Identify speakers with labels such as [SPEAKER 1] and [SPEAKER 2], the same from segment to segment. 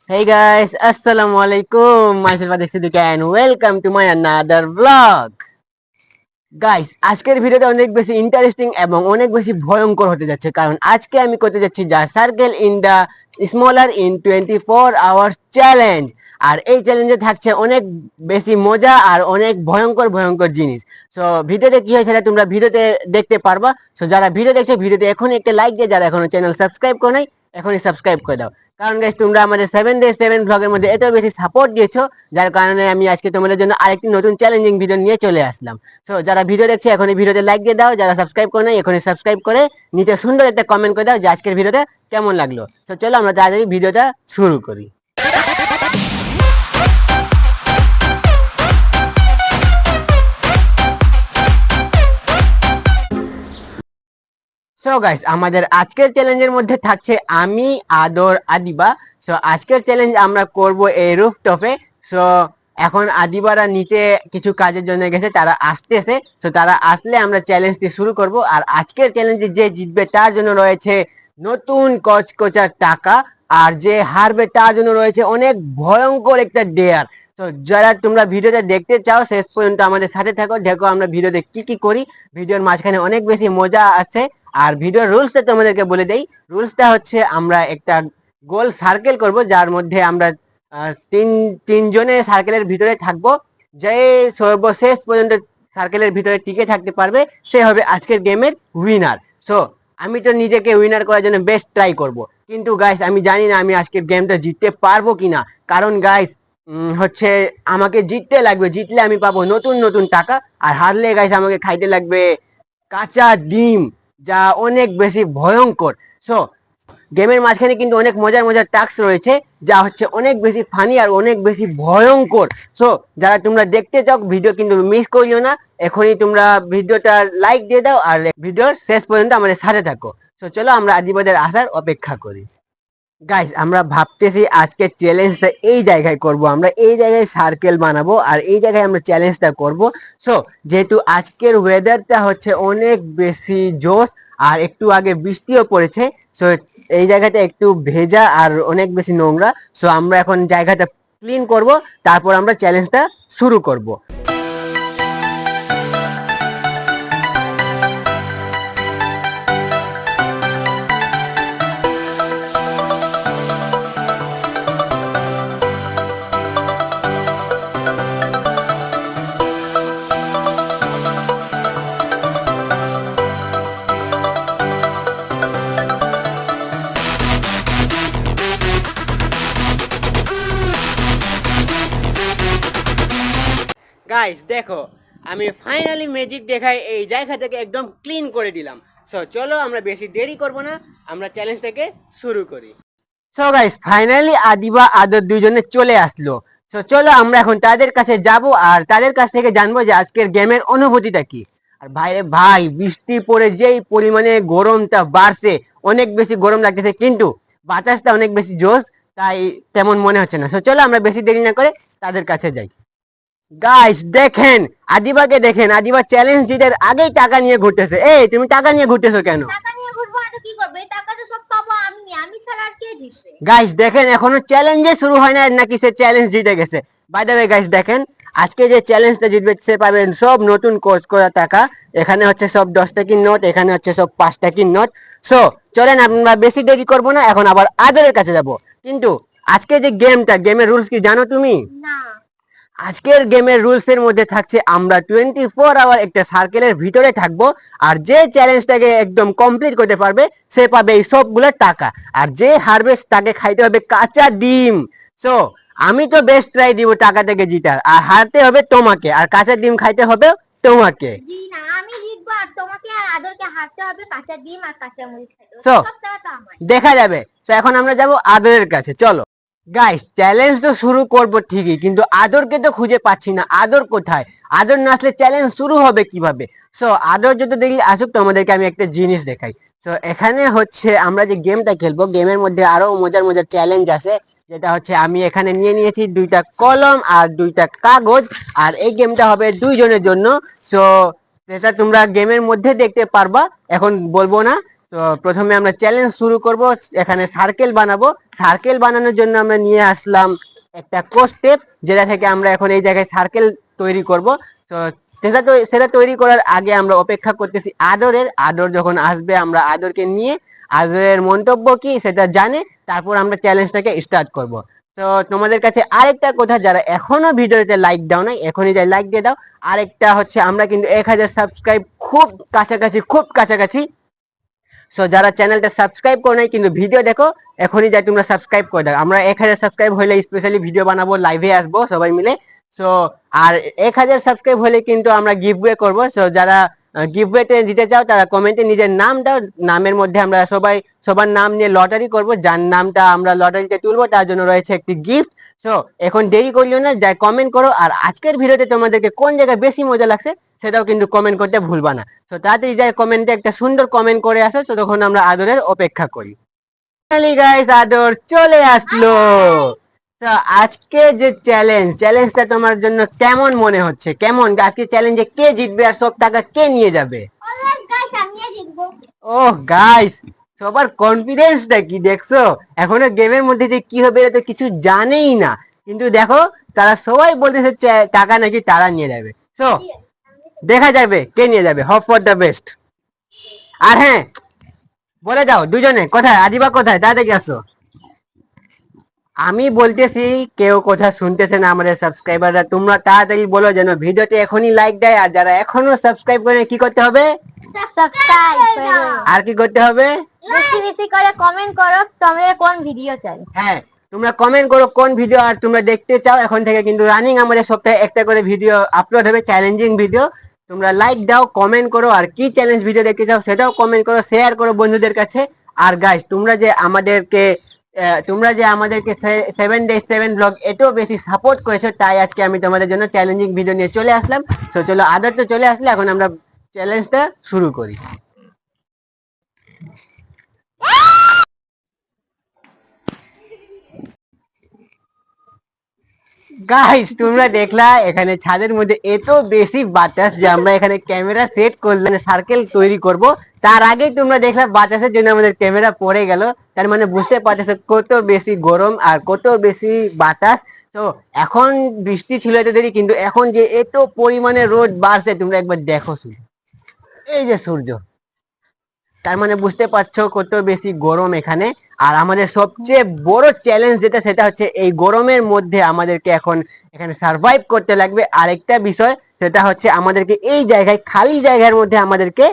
[SPEAKER 1] Hey guys, Assalamualaikum. Myself Adik Siddiqui and welcome to my another vlog. Guys আজকের ভিডিওটা অনেক বেশি interesting এবং অনেক বেশি ভয়ঙ্কর হতে যাচ্ছে, কারণ আজকে আমি করতে যাচ্ছি যা circle in the smaller in 24 hours challenge. আর এই চ্যালেঞ্জে থাকছে অনেক বেশি মজা আর অনেক ভয়ঙ্কর ভয়ঙ্কর জিনিস। সো ভিডিওতে কি হয়েছে তোমরা ভিডিওতে দেখতে পারবা। সো যারা ভিডিও দেখছো ভিডিওতে এখনই একটা লাইক দিয়ে, যারা এখনো চ্যানেল সাবস্ক্রাইব করো নাই এখনই সাবস্ক্রাইব করে দাও। কারণ গাইস তোমরা আমাদের 7 ডে 7 ভ্লগের মধ্যে এত বেশি সাপোর্ট দিয়েছো, যার কারণে আমি আজকে তোমাদের জন্য আরেকটি নতুন চ্যালেঞ্জিং ভিডিও নিয়ে চলে আসলাম। তো যারা ভিডিও দেখছে এখনই ভিডিওতে লাইক দিয়ে দাও, যারা সাবস্ক্রাইব করে নাই এখনই সাবস্ক্রাইব করে নিচে সুন্দর একটা কমেন্ট করে দাও যে আজকের ভিডিওটা কেমন লাগলো। তো চলো আমরা তাড়াতাড়ি ভিডিওটা শুরু করি। সো গাইস আমাদের আজকের চ্যালেঞ্জের মধ্যে থাকছে আমি, আদর, আদিবা। সো আজকের চ্যালেঞ্জ আমরা করব এই রুফটপে। সো এখন আদিবারা নিচে কিছু কাজের জন্য গেছে, তারা আসতেছে। সো তারা আসলে আমরা চ্যালেঞ্জটি শুরু করব। আর আজকের চ্যালেঞ্জে যে জিতবে তার জন্য রয়েছে নতুন কচকচা টাকা, আর যে হারবে তার জন্য রয়েছে অনেক ভয়ঙ্কর একটা ডেয়ার। তো যারা তোমরা ভিডিওটা দেখতে চাও শেষ পর্যন্ত আমাদের সাথে থাকো, দেখো আমরা ভিডিওতে কি কি করি। ভিডিওর মাঝখানে অনেক বেশি মজা আছে। আর ভিডিওর রুলসটা তোমাদেরকে বলে দেই। রুলসটা হচ্ছে আমরা একটা গোল সার্কেল করব, যার মধ্যে আমরা তিনজনে সার্কেলের ভিতরে থাকবো। যে সর্বশেষ পর্যন্ত সার্কেলের ভিতরে টিকে থাকতে পারবে সে হবে আজকের গেমের উইনার। সো আমি তো নিজেকে উইনার করার জন্য বেস্ট ট্রাই করব, কিন্তু গাইস আমি জানি না আমি আজকের গেমটা জিততে পারবো কিনা। কারণ গাইস হচ্ছে আমাকে জিততে লাগবে, জিতলে আমি পাবো নতুন নতুন টাকা, আর হারলে গাইস আমাকে খাইতে লাগবে কাঁচা ডিম, যা অনেক বেশি ভয়ঙ্কর। সো গেমের মাঝখানে কিন্তু অনেক মজার মজার টাস্ক রয়েছে, যা হচ্ছে অনেক বেশি ফানি আর অনেক বেশি ভয়ঙ্কর। সো যারা তোমরা দেখতে চাও ভিডিও কিন্তু মিস করিও না, এখনই তোমরা ভিডিওটা লাইক দিয়ে দাও আর ভিডিওর শেষ পর্যন্ত আমাদের সাথে থাকো। সো চলো আমরা আদিবাদের আসার অপেক্ষা করি। গাইস আমরা ভাবতেছি আজকে চ্যালেঞ্জটা এই জায়গায় করব, আমরা এই জায়গায় সার্কেল বানাবো আর এই জায়গায় আমরা চ্যালেঞ্জটা করব। সো যেহেতু আজকের ওয়েদারটা হচ্ছে অনেক বেশি জোশ, আর একটু আগে বৃষ্টিও পড়েছে। সো এই জায়গাটা একটু ভেজা আর অনেক বেশি নোংরা। সো আমরা এখন জায়গাটা ক্লিন করব, তারপর আমরা চ্যালেঞ্জটা শুরু করব। গাইস দেখো আমি ফাইনালি ম্যাজিক দেখাই এই জায়গাটাকে একদম ক্লিন করে দিলাম। সো চলো আমরা বেশি দেরি করব না, আমরা চ্যালেঞ্জটাকে শুরু করি। সো গাইস ফাইনালি আদিবা আদর দুইজনে চলে আসলো। সো চলো আমরা এখন তাদের কাছে যাব আর তাদের কাছ থেকে জানবো যে আজকের গেমের অনুভূতিটা কি। আর ভাইরে ভাই বৃষ্টি পড়ে যেই পরিমাণে গরমটা বাড়ছে, অনেক বেশি গরম লাগতেছে, কিন্তু বাতাসটা অনেক বেশি জোশ, তাই তেমন মনে হচ্ছে না। সো চলো আমরা বেশি দেরি না করে তাদের কাছে যাই। গাইস দেখেন আদিবাকে, দেখেন আদিবা চ্যালেঞ্জ জিতের আগেই টাকা নিয়ে ঘুরতেছে। এই তুমি টাকা নিয়ে ঘুরতেছো কেন?
[SPEAKER 2] টাকা নিয়ে ঘুরবো না তো কি করবে? এই টাকা তো সব পাবো আমি, আমি ছাড়া আর কে জিতবে?
[SPEAKER 1] গাইস দেখেন এখনো চ্যালেঞ্জে শুরু হয় না নাকি সে চ্যালেঞ্জ জিতে গেছে। বাই দ্য ওয়ে গাইস দেখেন আজকে যে চ্যালেঞ্জটা জিতবে সে পাবেন সব নতুন কোচ করা টাকা। এখানে হচ্ছে সব 10 টাকার নোট, এখানে হচ্ছে সব 5 টাকার নোট। সো চলেন আমরা বেশি দেরি করবো না, এখন আবার আদরের কাছে যাব। কিন্তু আজকে যে গেমটা, গেমের রুলস কি জানো তুমি?
[SPEAKER 2] না।
[SPEAKER 1] আজকের গেমের রুলস এর মধ্যে থাকছে আমরা 24 আওয়ার একটা সার্কেলের ভিতরে থাকবো, আর যে চ্যালেঞ্জটাকে একদম কমপ্লিট করতে পারবে সে পাবে এই সবগুলো টাকা, আর যে হারবে তাকে খাইতে হবে কাঁচা ডিম। সো আমি তো বেস্ট ট্রাই দিব টাকা থেকে জিতার, আর হারতে হবে তোমাকে, আর কাঁচা ডিম খাইতে হবে তোমাকে।
[SPEAKER 2] জি না, আমি জিতবো আর তোমাকে আর আদরকে হারতে হবে কাঁচা ডিম আর কাঁচা মরিচ খাইতে হবে।
[SPEAKER 1] সো
[SPEAKER 2] সব টাকা তো আমার।
[SPEAKER 1] দেখা যাবে। তো এখন আমরা যাব আদরের কাছে, চলো। গাইস চ্যালেঞ্জ তো শুরু করব ঠিকই, কিন্তু আদরকে তো খুঁজে পাচ্ছি না। আদর কোথায়? আদর না আসলে চ্যালেঞ্জ শুরু হবে কিভাবে? সো আদর যদি দেখি আসুক, তোমাদেরকে আমি একটা জিনিস দেখাই। সো এখানে হচ্ছে আমরা যে গেমটা খেলবো, গেমের মধ্যে আরো মজার মজার চ্যালেঞ্জ আছে, যেটা হচ্ছে আমি এখানে নিয়ে নিয়েছি 2টা কলম আর 2টা কাগজ, আর এই গেমটা হবে দুইজনের জন্য। সো সেটা তোমরা গেমের মধ্যে দেখতে পারবা, এখন বলবো না। তো প্রথমে আমরা চ্যালেঞ্জ শুরু করব, এখানে সার্কেল বানাবো। সার্কেল বানানোর জন্য আমরা নিয়ে আসলাম একটা কোস্টেপ, যেটা থেকে আমরা এখন এই জায়গায় সার্কেল তৈরি করব। তো সেটা তৈরি করার আগে আমরা অপেক্ষা করতেছি আদর যখন আসবে আমরা আদরকে নিয়ে আদরের মন্তব্য কি সেটা জানে তারপর আমরা চ্যালেঞ্জটাকে স্টার্ট করব। তো তোমাদের কাছে আরেকটা কথা, যারা এখনো ভিডিওতে লাইক দাও নাই এখনই যাই লাইক দিয়ে দাও। আরেকটা হচ্ছে আমরা কিন্তু 1000 সাবস্ক্রাইব খুব কাছাকাছি। সো যারা চ্যানেলটা সাবস্ক্রাইব করে নাই কিন্তু ভিডিও দেখো, এখনই যাই তোমরা সাবস্ক্রাইব করে দাও। আমরা 1000 সাবস্ক্রাইব হলে স্পেশালি ভিডিও বানাবো, লাইভে আসবো সবাই মিলে। সো আর 1000 সাবস্ক্রাইব হলে কিন্তু আমরা গিভওয়ে করবো। সো যারা গিভওয়েতে দিতে চাও তারা কমেন্টে নিজের নাম দাও, নামের মধ্যে আমরা সবার নাম নিয়ে লটারি করব, যার নামটা আমরা লটারিতে তুলবো তার জন্য রয়েছে একটি গিফট। সো এখন দেরি করিও না, যাই কমেন্ট করো। আর আজকের ভিডিওতে তোমাদেরকে কোন জায়গায় বেশি মজা লাগছে সেটাও কিন্তু কমেন্ট করতে ভুলবা না। তো তাড়াতাড়ি যাই কমেন্টে একটা সুন্দর কমেন্ট করে আসো, তো তখন আমরা আদরের অপেক্ষা করি। ফাইনালি গাইস আদর চলে আসলো। তো আজকে যে চ্যালেঞ্জটা তোমার জন্য কেমন মনে হচ্ছে? কেমন আজকে চ্যালেঞ্জে কে জিতবে আর সব টাকা কে নিয়ে যাবে?
[SPEAKER 2] অলরাইট গাইস, আমিই জিতবো।
[SPEAKER 1] ওহ গাইস, সবার কনফিডেন্সটা কি দেখছো? এখনো গেমের মধ্যে যে কি হবে এটা তো কিছু জানেই না, কিন্তু দেখো তারা সবাই বলতেছে টাকা নাকি তারা নিয়ে যাবে। সো দেখা যাবে কে নিয়ে যাবে। Hope for the best. আর হ্যাঁ, বলে দাও দুজনে কোথায়, আদিবা কোথায়, তাড়াতাড়ি আসো। আমি বলতেছি কেউ কথা শুনতেছে না আমাদের সাবস্ক্রাইবাররা, তোমরা তাড়াতাড়ি বলো যেন ভিডিওতে এখনই লাইক দেয়। আর যারা এখনো সাবস্ক্রাইব করে কি করতে হবে?
[SPEAKER 2] সাবস্ক্রাইব করো।
[SPEAKER 1] আর কি করতে হবে?
[SPEAKER 2] বেশি বেশি করে কমেন্ট করো তোমরা কোন ভিডিও চাই।
[SPEAKER 1] হ্যাঁ, তোমরা কমেন্ট করো কোন ভিডিও আর তোমরা দেখতে চাও। এখন থেকে কিন্তু রানিং আমাদের সপ্তাহে একটা করে ভিডিও আপলোড হবে, চ্যালেঞ্জিং ভিডিও। তোমরা লাইক দাও, কমেন্ট করো, আর কি চ্যালেঞ্জ ভিডিও দেখতে চাও সেটাও কমেন্ট করো, শেয়ার করো বন্ধুদের কাছে। আর গাইস তোমরা যে আমাদেরকে 7 days 7 vlog এটাও বেশি সাপোর্ট করেছো, তাই আজকে আমি তোমাদের জন্য চ্যালেঞ্জিং ভিডিও নিয়ে চলে আসলাম। তো চলো, আদর তো চলে আসলে, এখন আমরা চ্যালেঞ্জটা শুরু করি। গাইস তোমরা দেখলা এখানে ছাদের মধ্যে এত বেশি বাতাস যে আমরা এখানে ক্যামেরা সেট করলাম, সার্কেল তৈরি করব। তার আগে তোমরা দেখলা বাতাসের জন্য আমাদের ক্যামেরা পড়ে গেল। তার মানে বুঝতে পারতেছো কত বেশি গরম আর কত বেশি বাতাস। তো এখন বৃষ্টি ছিল এত দেরি, কিন্তু এখন যে এত পরিমাণে রোদ বাড়ছে তোমরা একবার দেখো শুধু, এই যে সূর্য। তার মানে বুঝতে পারছো কত বেশি গরম এখানে। আর আমাদের সবচেয়ে বড় চ্যালেঞ্জ যেটা, সেটা হচ্ছে এই গরমের মধ্যে আমাদেরকে এখন এখানে সার্ভাইভ করতে লাগবে। আরেকটা বিষয় সেটা হচ্ছে আমাদেরকে এই জায়গায় খালি জায়গার মধ্যে আমাদেরকে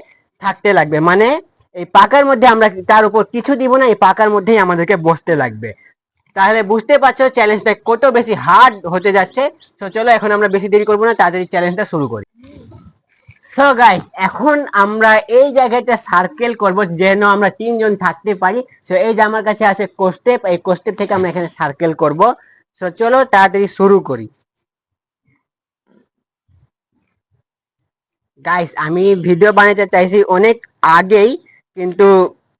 [SPEAKER 1] থাকতে লাগবে, মানে এই পাকার মধ্যে আমরা তার উপর কিছু দিব না, এই পাকার মধ্যেই আমাদেরকে বসতে লাগবে। তাহলে বুঝতে পারছো চ্যালেঞ্জটা কত বেশি হার্ড হতে যাচ্ছে। তো চলো এখন আমরা বেশি দেরি করবো না, তাড়াতাড়ি চ্যালেঞ্জটা শুরু করি। সো গাইস এখন আমরা এই জায়গাটা সার্কেল করব যেন আমরা তিনজন থাকতে পারি। সো এই যে আমার কাছে আছে কোস্টেপ, এই কোস্টেপ থেকে আমরা এখানে সার্কেল করব। সো চলো তাড়াতাড়ি শুরু করি। গাইস আমি ভিডিও বানাতে চাইছি অনেক আগেই, কিন্তু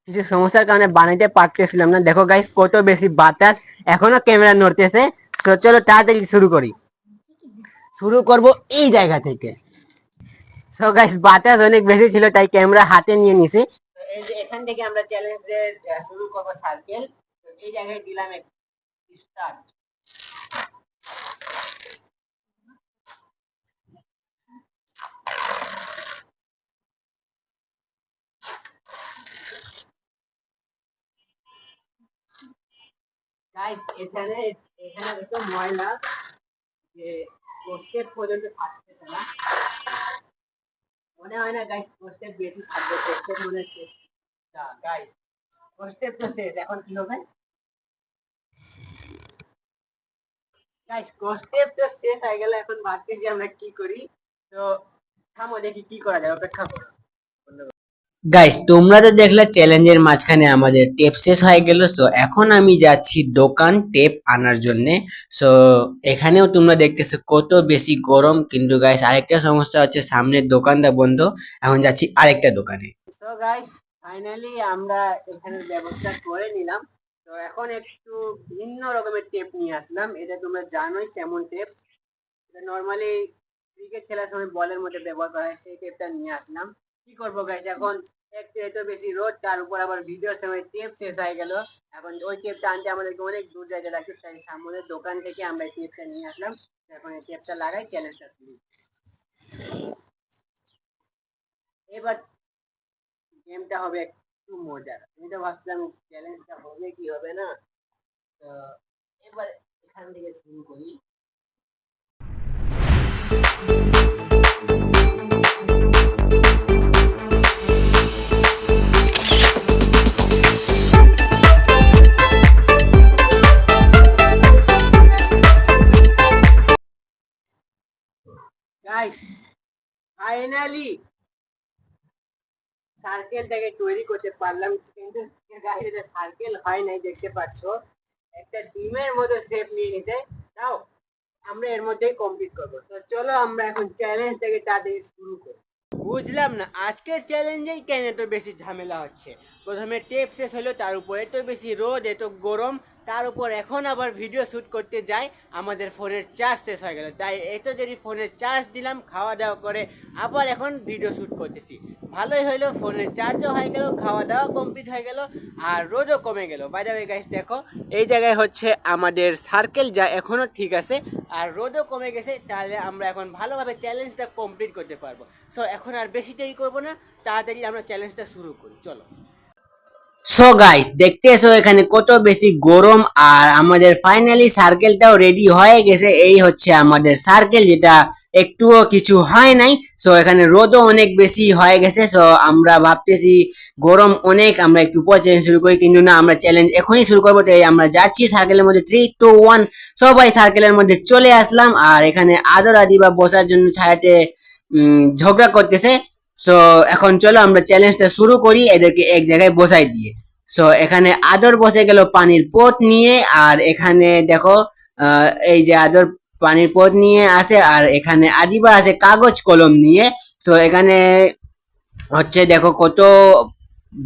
[SPEAKER 1] কিছু সমস্যার কারণে বানাইতে পারতেছিলাম না। দেখো গাইস কত বেশি বাতাস, এখনো ক্যামেরা নড়তেছে। তো চলো তাড়াতাড়ি শুরু করি। শুরু করব এই জায়গা থেকে। সো গাইস বাতাস অনেক বেশি ছিল তাই ক্যামেরা হাতে নিয়ে নিছি। তো এই যে এখান থেকে আমরা চ্যালেঞ্জের শুরু করব সার্কেল। তো এই জায়গায় দিলাম এক স্টার্ট। গাইস এখানে এখানে এত ময়লা যে স্টেপ পর্যন্ত থাকতেছে না। মনে হয় না গাইস স্টেপ বেশি থাকবে, স্টেপ মনে হচ্ছে না। গাইস স্টেপ তো শেষ, এখন কি হবে? গাইস স্টেপ তো শেষ হয়ে গেল, এখন ভাবতেছি আমরা কি করি। তো থামো দেখি কি করা যায়, অপেক্ষা করো। গাইস তোমরা তো দেখলে চ্যালেঞ্জের মাঝখানে আমাদের টেপ শেষ হয়ে গেল। সো এখন আমি যাচ্ছি দোকান টেপ আনার জন্য। সো এখানেও তোমরা দেখতেছো কত বেশি গরম, কিন্তু গাইস আরেকটা সমস্যা হচ্ছে সামনের দোকানটা বন্ধ। এখন যাচ্ছি আরেকটা দোকানে। তো গাইস ফাইনালি আমরা এখানে ব্যবস্থা করে নিলাম। তো এখন একটু ভিন্ন রকমের টেপ নিয়ে আসলাম, এটা তোমরা জানোই কেমন টেপ। এটা নরমালি ক্রিকেট খেলার সময় বলের মধ্যে ব্যবহার করা হয়, সেই টেপটা নিয়ে আসলাম। কি করবো গাইস এখন একটু এত বেশি রোদ, তার উপর আবার ভিডিওর সময় টেপ শেষ হয়ে গেল। এখন ওই টেপটা আনতে আমাদেরকে অনেক দূর যাইতে লাগছে, তাই সামনের দোকান থেকে আমরা এই টেপটা নিয়ে আসলাম। এখন এই টেপটা লাগাই চ্যালেঞ্জটা শুরু। এবার গেমটা হবে একটু মজার। আমি তো ভাবছিলাম চ্যালেঞ্জটা হবে কি হবে না। তো এবার এখান থেকে শুরু করি। গাইস, ফাইনালি সার্কেলটাকে তৈরি করতে পারলাম, কিন্তু গাইস এটা সার্কেল হয় নাই, দেখতে পাচ্ছ একটা ডিমের মতো শেপ নিয়ে নিছে। তাও আমরা এর মধ্যেই কমপ্লিট করবো। তো চলো আমরা এখন চ্যালেঞ্জটাকে তাড়াতাড়ি শুরু করি। বুঝলাম না আজকের চ্যালেঞ্জেই কেন এত বেশি ঝামেলা হচ্ছে। প্রথমে টেপ শেষ হলো, তার উপর এত বেশি রোদ, এত গরম, তার উপর এখন আবার ভিডিও শ্যুট করতে যাই আমাদের ফোনের চার্জ শেষ হয়ে গেল। তাই এত দেরি ফোনের চার্জ দিলাম, খাওয়া দাওয়া করে আবার এখন ভিডিও শ্যুট করতেছি। ভালোই হইলো, ফোনের চার্জও হয়ে গেল, খাওয়া দাওয়া কমপ্লিট হয়ে গেল, আর রোদও কমে গেল। বাই দ্য ওয়ে গাইস, দেখো এই জায়গায় হচ্ছে আমাদের সার্কেল, যা এখনও ঠিক আছে, আর রোদও কমে গেছে। তাহলে আমরা এখন ভালোভাবে চ্যালেঞ্জটা কমপ্লিট করতে পারবো। সো এখন আর বেশি দেরি করবো না, তাড়াতাড়ি আমরা চ্যালেঞ্জটা শুরু করি, চলো। সো গাইস, দেখতেছো এখানে কত বেশি গরম, আর আমাদের ফাইনালি সার্কেলটাও রেডি হয়ে গেছে। এই হচ্ছে আমাদের সার্কেল, যেটা একটুও কিছু হয় নাই। সো এখানে রোদও অনেক বেশি হয়ে গেছে। সো আমরা ভাবতেছি গরম অনেক, আমরা একটু পর চ্যালেঞ্জ শুরু করি, কিন্তু না, আমরা চ্যালেঞ্জ এখনই শুরু করবো। তাই আমরা যাচ্ছি সার্কেলের মধ্যে, 3, 2, 1, সবাই সার্কেলের মধ্যে চলে আসলাম। আর এখানে আদর আদিবা বসার জন্য ছায়াতে ঝগড়া করতেছে। সো এখন চলো আমরা চ্যালেঞ্জটা শুরু করি, এদেরকে এক জায়গায় বসাই দিয়ে। সো এখানে আদর বসে গেল পানির পট নিয়ে, আর এখানে দেখো এই যে আদর পানির পট নিয়ে আসে, আর এখানে আদিবা আছে কাগজ কলম নিয়ে। সো এখানে হচ্ছে দেখো কত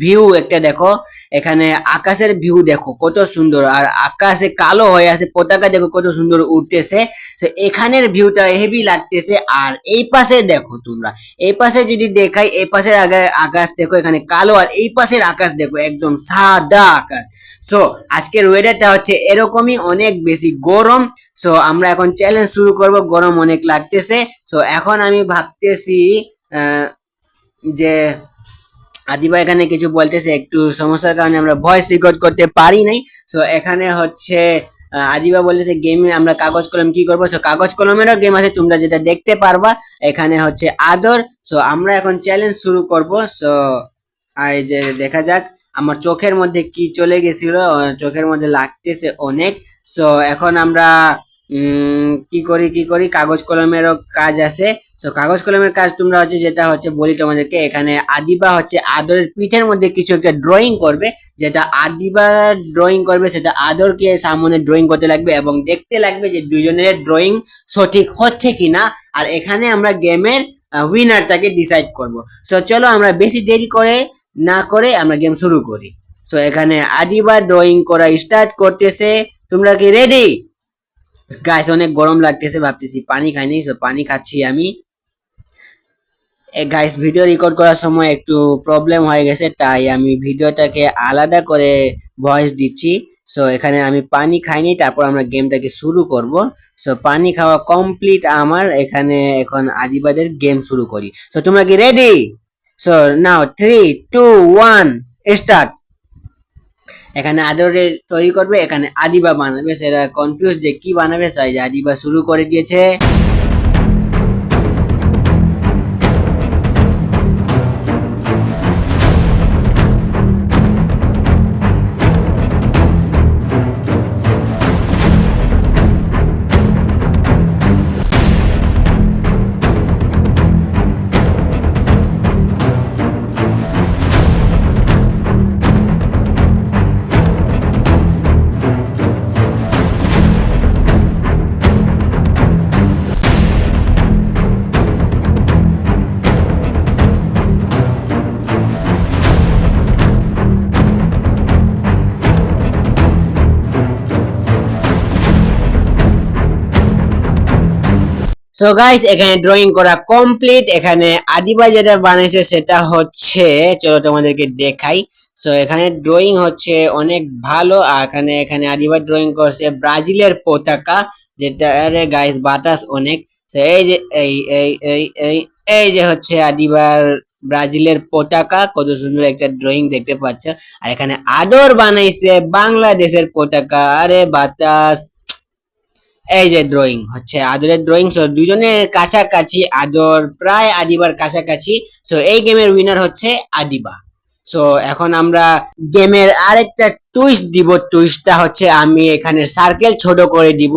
[SPEAKER 1] ভিউ, একটা দেখো এখানে আকাশের ভিউ দেখো কত সুন্দর, আর আকাশে কালো হয়ে আছে, পতাকা দেখো কত সুন্দর উঠতেছে। তো এখানের ভিউটা হেভি লাগতেছে। আর এই পাশে দেখো তোমরা, এই পাশে যদি দেখাই, এই পাশের আগে আকাশ দেখো এখানে কালো, আর এই পাশের আকাশ দেখো একদম সাদা আকাশ। সো আজকের ওয়েদারটা হচ্ছে এরকমই, অনেক বেশি গরম। সো আমরা এখন চ্যালেঞ্জ শুরু করব, গরম অনেক লাগতেছে। সো এখন আমি ভাবতেছি যে আদিবা এখানে কিছু বলতেছে, একটু সমস্যার কারণে আমরা ভয়েস রেকর্ড করতে পারি নাই। সো এখানে হচ্ছে আদিবা বলতেছে গেমে আমরা কাগজ কলম কি করবো। সো কাগজ কলমেরও গেম আছে, তোমরা যেটা দেখতে পারবা। এখানে হচ্ছে আদর। সো আমরা এখন চ্যালেঞ্জ শুরু করব। সো এই যে দেখা যাক, আমার চোখের মধ্যে কি চলে গেছিল, চোখের মধ্যে লাগতেছে অনেক। সো এখন আমরা কি করি, কাগজ কলমেরও কাজ আছে। সো কাগজ কলমের কাজ তোমরা হচ্ছে, যেটা হচ্ছে বলি তোমাদেরকে, এখানে আদিবা হচ্ছে আদরের পিঠের মধ্যে কিছু একটা ড্রয়িং করবে। যেটা আদিবা ড্রয়িং করবে সেটা আদরকে সামনে ড্রয়িং করতে লাগবে, এবং দেখতে লাগবে যে দুজনের ড্রয়িং সঠিক হচ্ছে কিনা। আর এখানে আমরা গেমের উইনারটাকে ডিসাইড করব। সো চলো আমরা বেশি দেরি করে না করে আমরা গেম শুরু করি। সো এখানে আদিবা ড্রয়িং করা স্টার্ট করতেছে। তোমরা কি রেডি? গাইস অনেক গরম লাগতেছে, ভাবতেছি পানি খাইনি। সো পানি খাচ্ছি আমি। গাইস ভিডিও রেকর্ড করার সময় একটু প্রবলেম হয়ে গেছে, তাই আমি ভিডিওটাকে আলাদা করে ভয়েস দিচ্ছি। সো এখানে আমি পানি খাইনি, তারপর আমরা গেমটাকে শুরু করব। সো পানি খাওয়া কমপ্লিট আমার। এখানে এখন আদিবাদের গেম শুরু করি। সো তোমরা কি রেডি? So now 3, 2, 1 start. এখানে আদরে তৈরি করবে, এখানে আদিবা বানাবে। সেটা কনফিউজ যে কি বানাবে। তাই আদিবা শুরু করে দিয়েছে। সো গাইস এখানে ড্রয়িং করা কমপ্লিট। এখানে আদিবা যেটা বানিয়েছে সেটা হচ্ছে, চলো তোমাদেরকে দেখাই। সো এখানে ড্রয়িং হচ্ছে অনেক ভালো। আর এখানে এখানে আদিবা ড্রয়িং করছে ব্রাজিলের পতাকা, যেটা আরে গাইস বাতাস অনেক। সো এই যে এই এই যে হচ্ছে আদিবার ব্রাজিলের পতাকা, কত সুন্দর একটা ড্রয়িং দেখতে পাচ্ছ। আর এখানে আদর বানাইছে বাংলাদেশের পতাকা, আরে বাতাস। এই যে ড্রয়িং হচ্ছে আদরের ড্রয়িং। সো দুজনের কাছাকাছি, আদর প্রায় আদিবার কাছাকাছি। সো এই গেমের উইনার হচ্ছে আদিবা। সো এখন আমরা গেমের আরেকটা টুইস্ট দিব। টুইস্টটা হচ্ছে আমি এখানে সার্কেল ছোট করে দিব।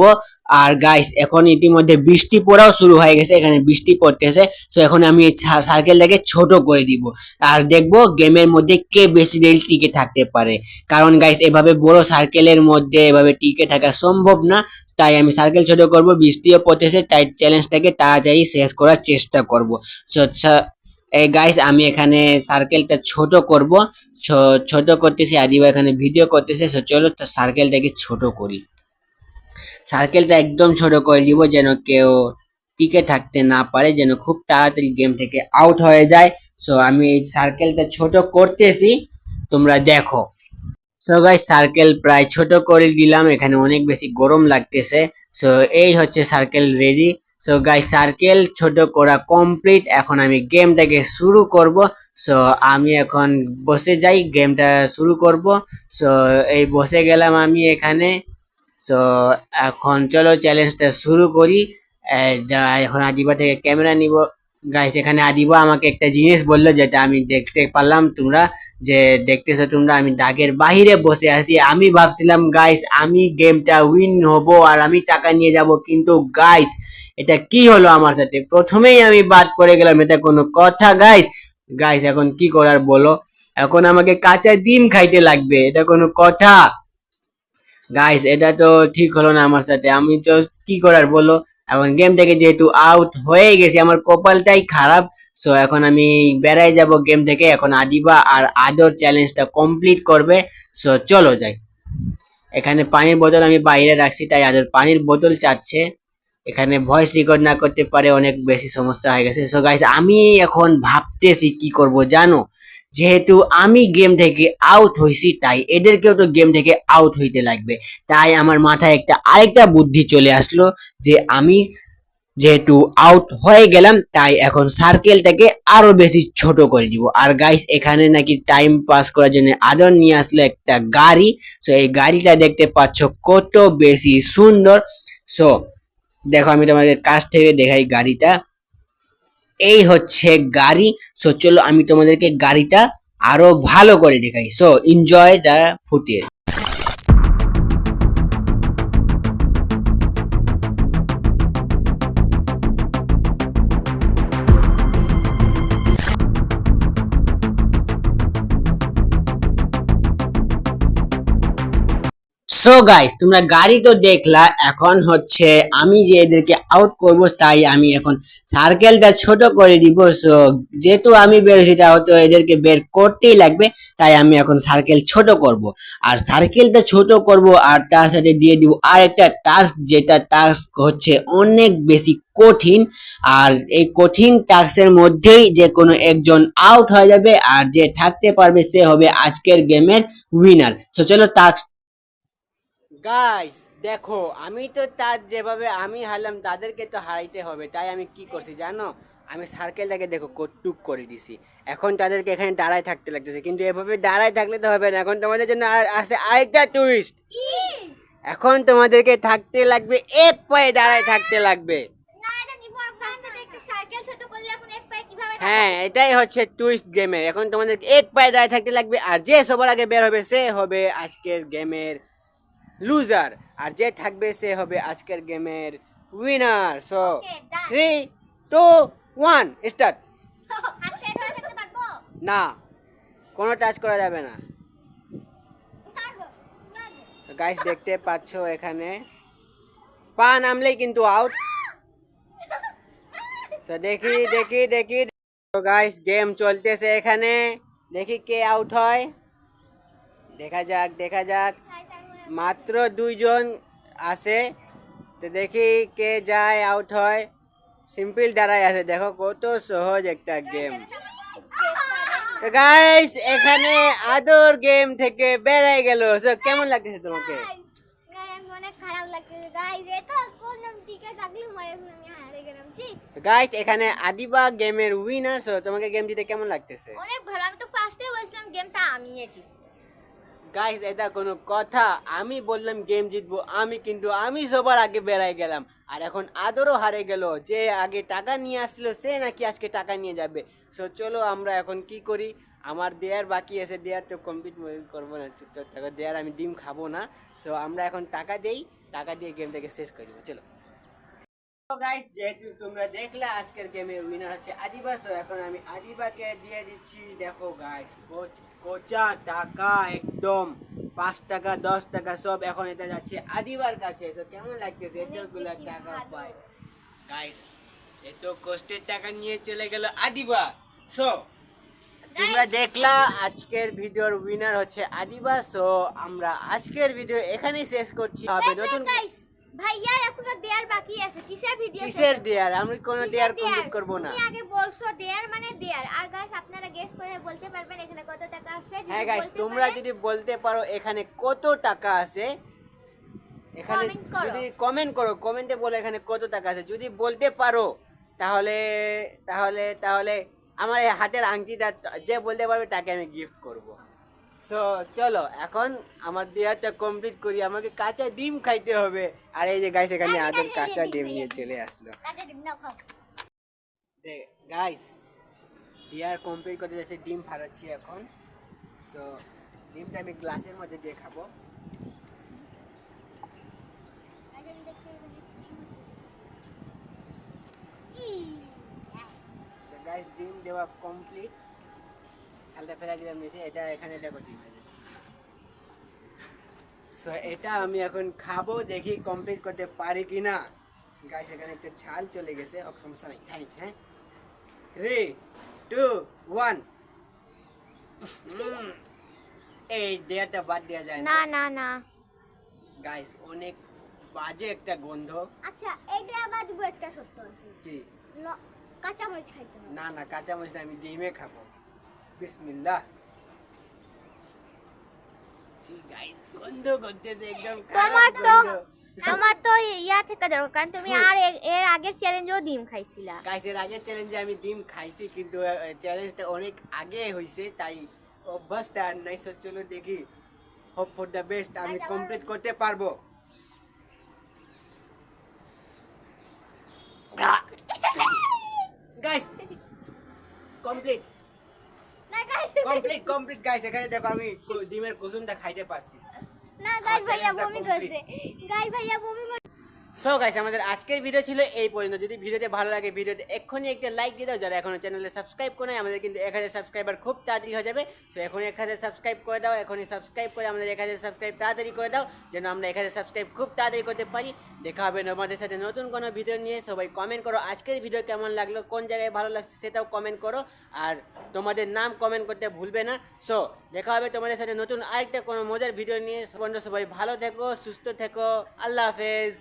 [SPEAKER 1] আর গাইস এখন ইতিমধ্যে বৃষ্টি পড়াও শুরু হয়ে গেছে, এখানে বৃষ্টি পড়তেছে। সো এখন আমি এই সার্কেলটাকে ছোট করে দিব আর দেখবো গেমের মধ্যে কে বেশি দেরি টিকে থাকতে পারে। কারণ গাইস এভাবে বড় সার্কেলের মধ্যে এভাবে টিকে থাকা সম্ভব না। তাই আমি সার্কেল ছোট করব, বৃষ্টিও পড়তেছে, তাই চ্যালেঞ্জটাকে তাড়াতাড়ি শেষ করার চেষ্টা করব। সো এই গাইস আমি এখানে সার্কেলটা ছোট করব। ছোট করতেছি, আদিবা এখানে ভিডিও করতেছে। সো চলো সার্কেলটাকে ছোট করি। সার্কেলটা একদম ছোট করে দিব যেন কেউ টিকে থাকতে না পারে, যেন খুব তাড়াতাড়ি গেম থেকে আউট হয়ে যায়। সো আমি এই সার্কেলটা ছোট করতেছি, তোমরা দেখো। সো গাইস সার্কেল প্রায় ছোট করে দিলাম, এখানে অনেক বেশি গরম লাগতেছে। সো এই হচ্ছে circle ready. So guys circle ছোট করা কমপ্লিট। এখন আমি গেমটাকে শুরু করব। সো আমি এখন বসে যাই, গেমটা শুরু করব। সো এই বসে গেলাম আমি এখানে। সো এখন চলো চ্যালেঞ্জটা শুরু করি। এখন আদিবা থেকে ক্যামেরা নিব। গাইস এখানে আদিবা আমাকে একটা জিনিস বললো, যেটা আমি দেখতে পারলাম, তোমরা যে দেখতেছো তোমরা, আমি দাগের বাহিরে বসে আছি। আমি ভাবছিলাম গাইস আমি গেমটা উইন হব আর আমি টাকা নিয়ে যাব, কিন্তু গাইস এটা কি হলো আমার সাথে? প্রথমেই আমি বাদ পড়ে গেলাম, এটা কোনো কথা গাইস? গাইস এখন কি করার বলো? এখন আমাকে কাঁচা ডিম খাইতে লাগবে, এটা কোনো কথা? গাইস এটা তো ঠিক হলো না আমার সাথে, আমি তো কি করার বলো? এখন গেম থেকে যেহেতু আউট হয়ে গেছি, আমার কপালটাই খারাপ। সো এখন আমি বেড়াই যাব গেম থেকে। এখন আদিবা আর আদর চ্যালেঞ্জটা কমপ্লিট করবে। সো চলো যাই। এখানে পানির বোতল আমি বাইরে রাখছি, তাই আদর পানির বোতল চাচ্ছে। এখানে ভয়েস রেকর্ড না করতে পারে, অনেক বেশি সমস্যা হয়ে গেছে। সো গাইস আমি এখন ভাবতেছি কি করব জানো? যেহেতু আমি গেম থেকে আউট হইছি, তাই এদেরকেও তো গেম থেকে আউট হইতে লাগবে। তাই আমার মাথায় একটা আরেকটা বুদ্ধি চলে আসলো, যে আমি যেহেতু আউট হয়ে গেলাম, তাই এখন সার্কেলটাকে আরো বেশি ছোট করে দিব। আর গাইস এখানে নাকি টাইম পাস করার জন্য আদর নিয়ে আসলো একটা গাড়ি। সো এই গাড়িটা দেখতে পাচ্ছ কত বেশি সুন্দর। সো দেখো আমি তোমাদের কাছ থেকে দেখাই গাড়িটা। এই হচ্ছে গাড়ি। সো চলো আমি তোমাদেরকে গাড়িটা আরো ভালো করে দেখাই। So enjoy the footage. So guys তোমরা গাড়ি তো দেখলা, এখন হচ্ছে আমি যে এদেরকে আউট করব, তাই আমি এখন সার্কেলটা ছোট করে দিব। সো যেহেতু আমি বেরোছি, তাহলে তো এদেরকে বের করতেই লাগবে, তাই আমি এখন সার্কেল ছোট করব। আর সার্কেলটা ছোট করব আর তার সাথে দিয়ে দিব আর একটা টাস্ক, যেটা টাস্ক হচ্ছে অনেক বেশি কঠিন। আর এই কঠিন টাস্কের মধ্যেই যে কোনো একজন আউট হয়ে যাবে, আর যে থাকতে পারবে সে হবে আজকের গেমের উইনার। সো চলো টাস্ক। গাইস দেখো, আমি তো তার যেভাবে আমি হারলাম, তাদেরকে তো হারাইতে হবে। তাই আমি কি করছি জানো? আমি সার্কেলটাকে দেখো কটুক করে দিছি। এখন তাদেরকে এখানে দাঁড়ায় থাকতে লাগতেছে, কিন্তু এভাবে দাঁড়ায় থাকলে তো হবে না। এখন তোমাদের জন্য আছে আরেকটা টুইস্ট। এখন তোমাদেরকে থাকতে লাগবে, এক পায়ে দাঁড়ায় থাকতে লাগবে।
[SPEAKER 2] না এটা নিব আর ফার্স্টে একটা সাইকেল ছোট করলে এখন এক পায়ে কিভাবে
[SPEAKER 1] হ্যাঁ এটাই হচ্ছে টুইস্ট গেমের। এখন তোমাদের এক পায়ে দাঁড়ায় থাকতে লাগবে, আর যে সবার আগে বের হবে সে হবে আজকের গেমের লুজার, আর যে থাকবে সে হবে আজকের গেমের winner. So
[SPEAKER 2] Okay, done.
[SPEAKER 1] 3 2 1 start.
[SPEAKER 2] হাতে ধরে থাকতে পারবো?
[SPEAKER 1] না, কোনো টাচ করা যাবে না।
[SPEAKER 2] পারবো।
[SPEAKER 1] গাইস দেখতে পাচ্ছ এখানে পা নামলেই কিন্তু আউট। তো দেখি দেখি দেখি। তো গাইস গেম চলতেছে এখানে, দেখি কে আউট হয়। দেখা যাক দেখা যাক, মাত্র দুইজন আছে। তো দেখি কে যায় আউট হয়। সিম্পল দাঁড়ায় আছে, দেখো কত সহজ একটা গেম। তো গাইস এখানে আদর গেম থেকে বেরিয়ে গেল। সো কেমন লাগতেছে তোমাকে?
[SPEAKER 2] অনেক খারাপ লাগতেছে গাইস, এটা কোন টিকে থাকলে মরে আমি হারে গেলাম। ছি
[SPEAKER 1] গাইস এখানে আদিবা গেমের উইনার। সো তোমাকে গেম জিতে কেমন লাগতেছে?
[SPEAKER 2] অনেক ভালো, আমি তো ফার্স্টে বলছিলাম গেমটা আমিই জিতবো।
[SPEAKER 1] গাইস এটা কোনো কথা? আমি বললাম গেম জিতবো আমি, কিন্তু আমি সবার আগে বেরাই গেলাম। আর এখন আদরও হারে গেল। যে আগে টাকা নিয়ে আসলো সে নাকি আজকে টাকা নিয়ে যাবে। সো চলো আমরা এখন কি করি, আমার দেয়ার বাকি আছে, দেয়ার তো কমপ্লিট করবো না, চুপচাপ টাকা দেয়ার আমি ডিম খাবো না। সো আমরা এখন টাকা দেই, টাকা দিয়ে গেমটাকে শেষ করি, চলো। গাইস যেহেতু তোমরা দেখলে আজকের গেমের উইনার হচ্ছে আদিবা, সো এখন আমি আদিবাকে দিয়ে দিচ্ছি। দেখো গাইস কোচা টাকা একদম 5 টাকা 10 টাকা সব এখন এটা যাচ্ছে আদিবার কাছে। সো কেমন লাগতেছে এতগুলো টাকা পাই গাইস? এত কষ্টের টাকা নিয়ে চলে গেল আদিবা। সো তোমরা দেখলা আজকের ভিডিওর উইনার হচ্ছে আদিবা। সো আমরা আজকের ভিডিও এখানেই শেষ করছি। হবে নতুন
[SPEAKER 2] গাইস ভাইয়ার এখনো দেয়ার বাকি আছে। কিসের ভিডিও?
[SPEAKER 1] কিসের দেয়ার? আমি কোনো দেয়ার কমপ্লিট করব না।
[SPEAKER 2] তুমি আগে বলছো দেয়ার মানে দেয়ার। আর গাইস আপনারা গেস করে বলতে পারবেন এখানে কত টাকা আছে?
[SPEAKER 1] হ্যাঁ গাইস তোমরা যদি বলতে পারো এখানে কত টাকা আছে, এখানে যদি কমেন্ট করো, কমেন্টে বলো এখানে কত টাকা আছে। যদি বলতে পারো তাহলে তাহলে তাহলে আমার এই হাতের আংটিটা যে বলতে পারবে তাকে আমি গিফট করব। সো চলো এখন আমার দেয়ারটা কমপ্লিট করি, আমাকে কাঁচা ডিম খাইতে হবে। আর এই যে গাইস এখানে আদর কাঁচা ডিম নিয়ে চলে আসলো।
[SPEAKER 2] কাঁচা ডিম নাও খাও।
[SPEAKER 1] গাইস ডিয়ার কমপ্লিট করতে যাচ্ছে, ডিম ফাটাচ্ছি এখন। সো ডিমটা আমি গ্লাসের মধ্যে দিয়ে খাবো। তো গাইস ডিম দেওয়া কমপ্লিট, ছালটা ফেলা দিলাম নিচে। এটা এখানে দেখো ডিম আছে। সো এটা আমি এখন খাবো, দেখি কমপ্লিট করতে পারি কিনা। গাইস এখানে একটা ছাল চলে গেছে, সমস্যা নাই, খাইছে। হ্যাঁ 3 2 1 এই দেয়ারটা বাদ দেওয়া যায়
[SPEAKER 2] না না না
[SPEAKER 1] গাইস, অনেক বাজে একটা গন্ধ।
[SPEAKER 2] আচ্ছা এইটা আবার দিব একটা সত্য আছে
[SPEAKER 1] কি?
[SPEAKER 2] কাঁচা মরিচ খাইতে হবে।
[SPEAKER 1] না না কাঁচা মরিচ না, আমি ডিমে খাবো। বিসমিল্লাহ। সি গাইস গন্ধ করতেছে একদম খারাপ গন্ধ।
[SPEAKER 2] আমার তো ইয়া থেকে দরকার, কারণ তুমি আর এর আগের চ্যালেঞ্জেও ডিম খাইছিলা।
[SPEAKER 1] গাইস এর আগের চ্যালেঞ্জে আমি ডিম খাইছি, কিন্তু চ্যালেঞ্জটা অনেক আগে হইছে, তাই অভ্যাসটা আর নাই। সো চলো দেখি, হোপ ফর দ্য বেস্ট আমি কমপ্লিট করতে পারবো। গাইস কমপ্লিট
[SPEAKER 2] না গাইস
[SPEAKER 1] কমপ্লিট গাইস, এখানে দেখো আমি ডিমের কুসুমটা খাইতে পারছি।
[SPEAKER 2] না গাইস ভাইয়া বমি করছে, গাইস ভাইয়া বমি করছে।
[SPEAKER 1] সো গাইস আমাদের আজকের ভিডিও ছিল এই পর্যন্ত। যদি ভিডিওতে ভালো লাগে ভিডিওতে এক্ষুনি একটা লাইক দিয়ে দাও। যারা এখনো চ্যানেলে সাবস্ক্রাইব করে নাই, আমাদের কিন্তু 1000 সাবস্ক্রাইবার খুব তাড়াতাড়ি হয়ে যাবে। সো এখনই 1000 সাবস্ক্রাইব করে দাও, এখনই সাবস্ক্রাইব করে আমাদের 1000 সাবস্ক্রাইব তাড়াতাড়ি করে দাও, যেন আমরা 1000 সাবস্ক্রাইব খুব তাড়াতাড়ি করতে পারি। দেখা হবে তোমাদের সাথে নতুন কোনো ভিডিও নিয়ে। সবাই কমেন্ট করো আজকের ভিডিও কেমন লাগলো, কোন জায়গায় ভালো লাগছে সেটাও কমেন্ট করো, আর তোমাদের নাম কমেন্ট করতে ভুলবে না। সো দেখা হবে তোমাদের সাথে নতুন আরেকটা কোনো মজার ভিডিও নিয়ে। সবাই ভালো থেকো, সুস্থ থেকো, আল্লাহ হাফেজ।